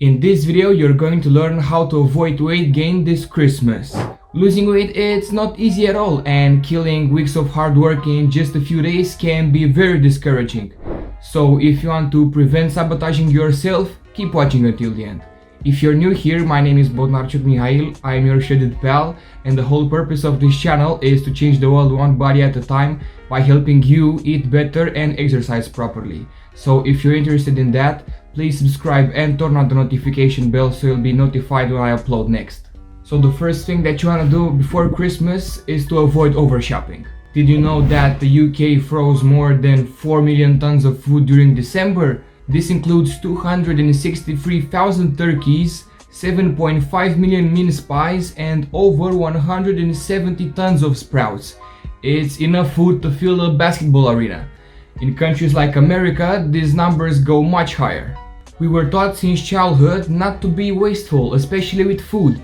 In this video, you're going to learn how to avoid weight gain this Christmas. Losing weight, it's not easy at all, and killing weeks of hard work in just a few days can be very discouraging. So if you want to prevent sabotaging yourself, keep watching until the end. If you're new here, my name is Mikhail, I'm your shredded pal, and the whole purpose of this channel is to change the world one body at a time by helping you eat better and exercise properly. So if you're interested in that, please subscribe and turn on the notification bell so you'll be notified when I upload next. So the first thing that you want to do before Christmas is to avoid overshopping. Did you know that the UK froze more than 4 million tons of food during December? This includes 263,000 turkeys, 7.5 million mince pies, and over 170 tons of sprouts. It's enough food to fill a basketball arena. In countries like America, these numbers go much higher. We were taught since childhood not to be wasteful, especially with food.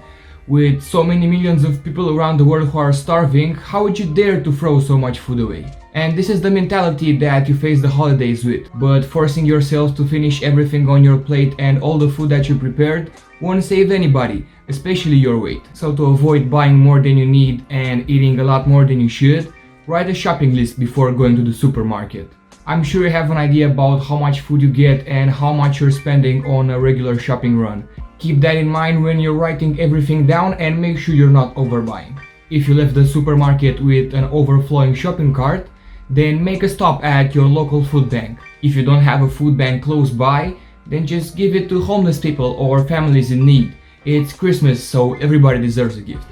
With so many millions of people around the world who are starving, how would you dare to throw so much food away? And this is the mentality that you face the holidays with. But forcing yourself to finish everything on your plate and all the food that you prepared won't save anybody, especially your weight. So to avoid buying more than you need and eating a lot more than you should, write a shopping list before going to the supermarket. I'm sure you have an idea about how much food you get and how much you're spending on a regular shopping run. Keep that in mind when you're writing everything down and make sure you're not overbuying. If you left the supermarket with an overflowing shopping cart, then make a stop at your local food bank. If you don't have a food bank close by, then just give it to homeless people or families in need. It's Christmas, so everybody deserves a gift.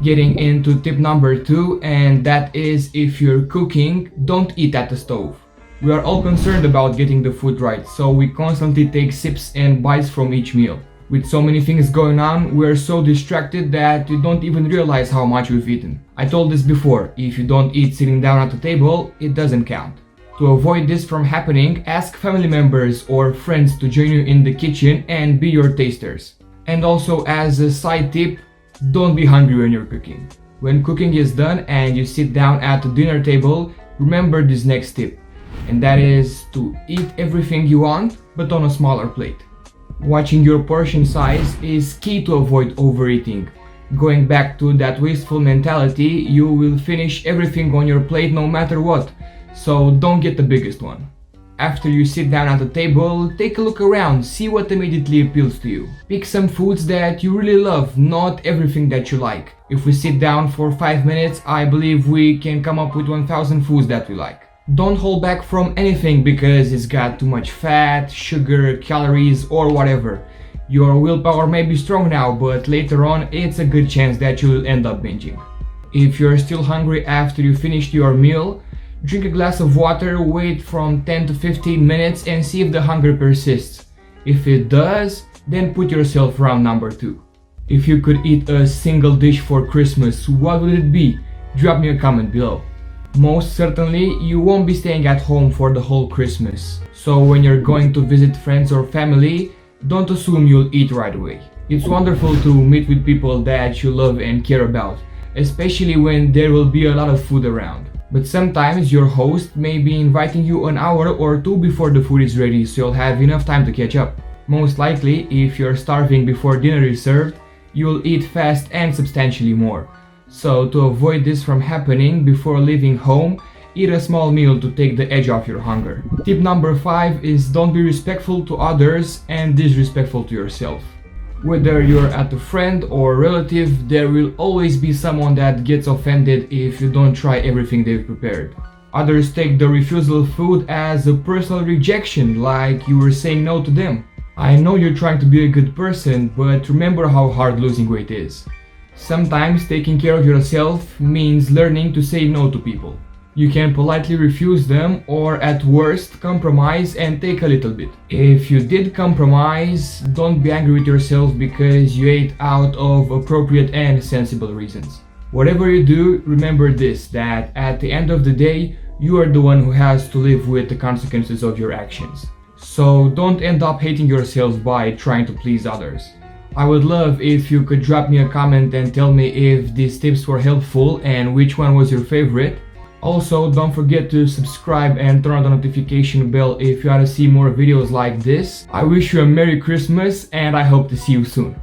Getting into tip number 2, and that is if you're cooking, don't eat at the stove. We are all concerned about getting the food right, so we constantly take sips and bites from each meal. With so many things going on, we are so distracted that you don't even realize how much we've eaten. I told this before, if you don't eat sitting down at the table, it doesn't count. To avoid this from happening, ask family members or friends to join you in the kitchen and be your tasters. And also, as a side tip, don't be hungry when you're cooking. When cooking is done and you sit down at the dinner table, remember this next tip. And that is to eat everything you want, but on a smaller plate. Watching your portion size is key to avoid overeating. Going back to that wasteful mentality, you will finish everything on your plate no matter what, so don't get the biggest one. After you sit down at the table, take a look around, see what immediately appeals to you. Pick some foods that you really love, not everything that you like. If we sit down for 5 minutes, I believe we can come up with 1,000 foods that we like. Don't hold back from anything because it's got too much fat, sugar, calories, or whatever. Your willpower may be strong now, but later on it's a good chance that you'll end up binging. If you're still hungry after you finished your meal, drink a glass of water, wait from 10 to 15 minutes and see if the hunger persists. If it does, then put yourself round number 2. If you could eat a single dish for Christmas, what would it be? Drop me a comment below. Most certainly, you won't be staying at home for the whole Christmas. So when you're going to visit friends or family, don't assume you'll eat right away. It's wonderful to meet with people that you love and care about, especially when there will be a lot of food around. But sometimes your host may be inviting you an hour or two before the food is ready, so you'll have enough time to catch up. Most likely, if you're starving before dinner is served, you'll eat fast and substantially more. So to avoid this from happening before leaving home, eat a small meal to take the edge off your hunger. Tip number 5 is don't be respectful to others and disrespectful to yourself. Whether you're at a friend or relative, there will always be someone that gets offended if you don't try everything they've prepared. Others take the refusal of food as a personal rejection, like you were saying no to them. I know you're trying to be a good person, but remember how hard losing weight is. Sometimes taking care of yourself means learning to say no to people. You can politely refuse them or at worst compromise and take a little bit. If you did compromise, don't be angry with yourself because you ate out of appropriate and sensible reasons. Whatever you do, remember this, that at the end of the day, you are the one who has to live with the consequences of your actions. So don't end up hating yourself by trying to please others. I would love if you could drop me a comment and tell me if these tips were helpful and which one was your favorite. Also, don't forget to subscribe and turn on the notification bell if you want to see more videos like this. I wish you a Merry Christmas and I hope to see you soon.